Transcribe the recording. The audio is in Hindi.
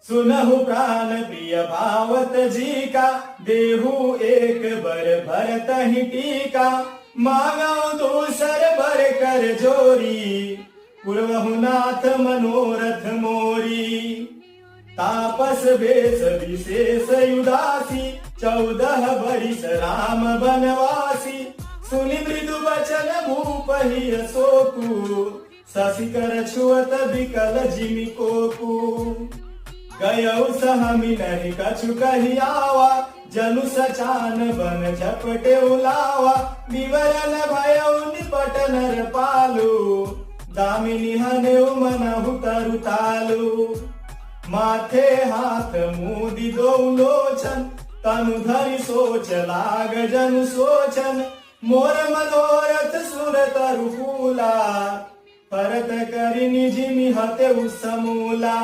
सुनहु प्राण प्रिय भावत जी का, देहु एक बर भरत ही टीका। मांगो दूसर बर कर जोरी, पुरवहु नाथ मनोरथ मोरी। तापस वेश विशेष उदासी, 14 बरिस राम बनवासी। सुनि मृदु बचन भूप ही अशोकु, शशिकर छुअत बिकल जिमि कोकु। गयौ सहमि नहीं कछु कहि आवा, जनु सचान बन झपटे उलावा। विवरण भयौ निपट नर पालु, दामिनी हनेउ मनहु तरु तालु। माथे हाथ मुदि दो लोचन, तनु धरि सोच लाग जनु सोचन। मोर मनोरथ सुर तरु फूला, परत करि निजि निहते समूला।